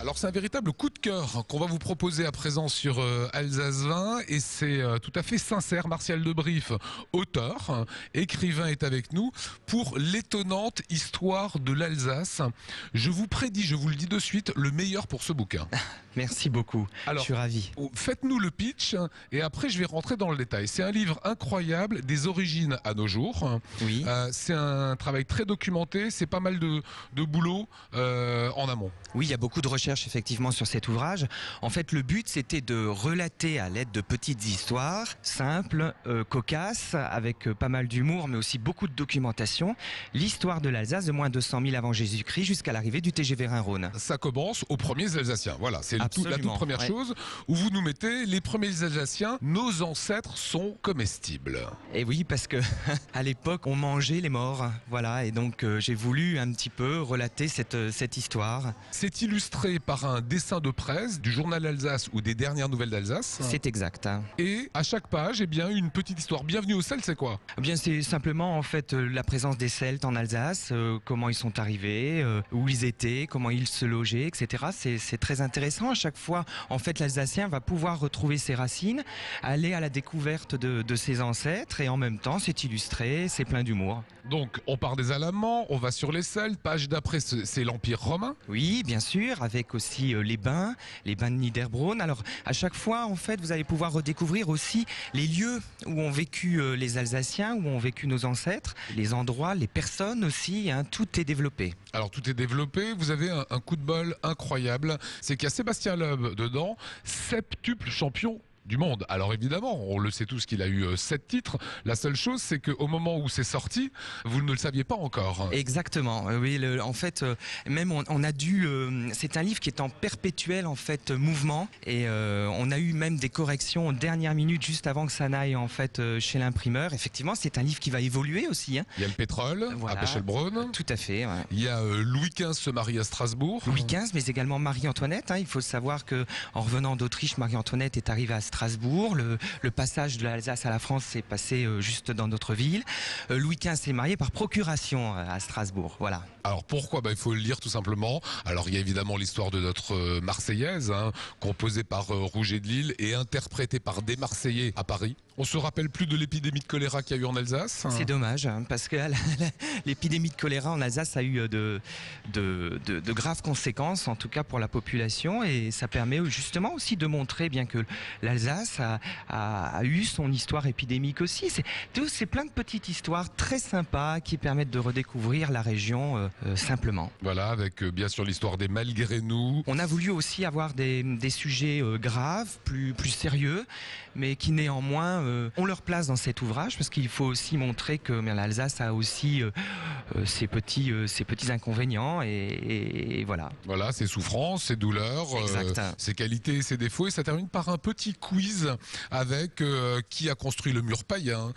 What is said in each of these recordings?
Alors c'est un véritable coup de cœur qu'on va vous proposer à présent sur Alsace 20 et c'est tout à fait sincère. Martial Debrief, auteur, écrivain, est avec nous pour l'étonnante histoire de l'Alsace. Je vous prédis, je vous le dis de suite, le meilleur pour ce bouquin. Merci beaucoup, Alors, je suis ravi. Faites-nous le pitch et après je vais rentrer dans le détail. C'est un livre incroyable, des origines à nos jours. Oui. C'est un travail très documenté, c'est pas mal de boulot en amont. Oui, il y a beaucoup de recherches effectivement sur cet ouvrage. En fait, le but, c'était de relater à l'aide de petites histoires simples, cocasses, avec pas mal d'humour, mais aussi beaucoup de documentation, l'histoire de l'Alsace de moins de 200 000 avant Jésus-Christ jusqu'à l'arrivée du TGV Rhin-Rhône. Ça commence aux premiers Alsaciens. Voilà, c'est la toute première chose où vous nous mettez les premiers Alsaciens. Nos ancêtres sont comestibles. Et oui, parce que à l'époque, on mangeait les morts. Voilà, et donc j'ai voulu un petit peu relater cette histoire. C'est illustré par un dessin de presse du journal Alsace ou des dernières nouvelles d'Alsace. C'est exact. Et à chaque page, eh bien, une petite histoire. Bienvenue aux Celtes, c'est quoi? Eh bien, c'est simplement en fait la présence des Celtes en Alsace, comment ils sont arrivés, où ils étaient, comment ils se logeaient, etc. C'est très intéressant. À chaque fois, en fait, l'Alsacien va pouvoir retrouver ses racines, aller à la découverte de ses ancêtres, et en même temps, c'est illustré, c'est plein d'humour. Donc, on part des Alamans, on va sur les Celtes. Page d'après, c'est l'Empire romain. Oui, bien sûr, avec aussi les bains de Niederbronn. Alors, à chaque fois, en fait, vous allez pouvoir redécouvrir aussi les lieux où ont vécu les Alsaciens, où ont vécu nos ancêtres, les endroits, les personnes aussi, hein, tout est développé. Alors, tout est développé. Vous avez un coup de bol incroyable. C'est qu'il y a Sébastien Loeb dedans, septuple champion du monde. Alors évidemment, on le sait tous qu'il a eu 7 titres. La seule chose, c'est qu'au moment où c'est sorti, vous ne le saviez pas encore. Exactement. Oui, en fait, même on a dû. C'est un livre qui est en perpétuel en fait mouvement, et on a eu même des corrections en dernière minute juste avant que ça n'aille en fait chez l'imprimeur. Effectivement, c'est un livre qui va évoluer aussi. Hein. Il y a le pétrole voilà, à Pechelbronn. Tout à fait. Ouais. Il y a Louis XV se marie à Strasbourg. Louis XV, mais également Marie-Antoinette. Hein. Il faut savoir que en revenant d'Autriche, Marie-Antoinette est arrivée à Strasbourg. Le passage de l'Alsace à la France s'est passé juste dans notre ville. Louis XV s'est marié par procuration à Strasbourg. Voilà. Alors pourquoi? Il faut le lire tout simplement. Alors il y a évidemment l'histoire de notre Marseillaise, hein, composée par Rouget de Lille et interprétée par des Marseillais à Paris. On se rappelle plus de l'épidémie de choléra qu'il y a eu en Alsace. C'est dommage, hein, parce que l'épidémie de choléra en Alsace a eu de graves conséquences, en tout cas pour la population, et ça permet justement aussi de montrer bien que l'Alsace a eu son histoire épidémique aussi. C'est plein de petites histoires très sympas qui permettent de redécouvrir la région simplement. Voilà, avec bien sûr l'histoire des malgré nous. On a voulu aussi avoir des sujets graves, plus sérieux, mais qui néanmoins ont leur place dans cet ouvrage, parce qu'il faut aussi montrer que l'Alsace a aussi ses petits inconvénients, et voilà. Voilà, ses souffrances, ses douleurs, ses qualités, ses défauts, et ça termine par un petit quiz avec qui a construit le mur païen,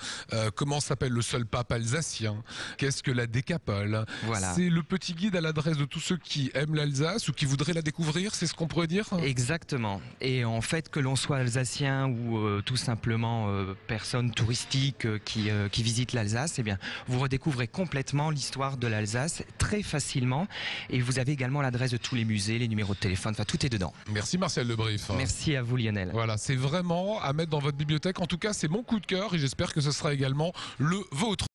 comment s'appelle le seul pape alsacien, qu'est-ce que la décapole. Voilà. C'est le petit guide à l'adresse de tous ceux qui aiment l'Alsace ou qui voudraient la découvrir, c'est ce qu'on pourrait dire? Exactement. Et en fait, que l'on soit alsacien ou tout simplement personne touristique qui visite l'Alsace, eh bien, vous redécouvrez complètement l'histoire de l'Alsace très facilement, et vous avez également l'adresse de tous les musées, les numéros de téléphone, enfin tout est dedans. Merci Martial Debrief. Merci à vous Lionel. Voilà, c'est vraiment à mettre dans votre bibliothèque. En tout cas, c'est mon coup de cœur et j'espère que ce sera également le vôtre.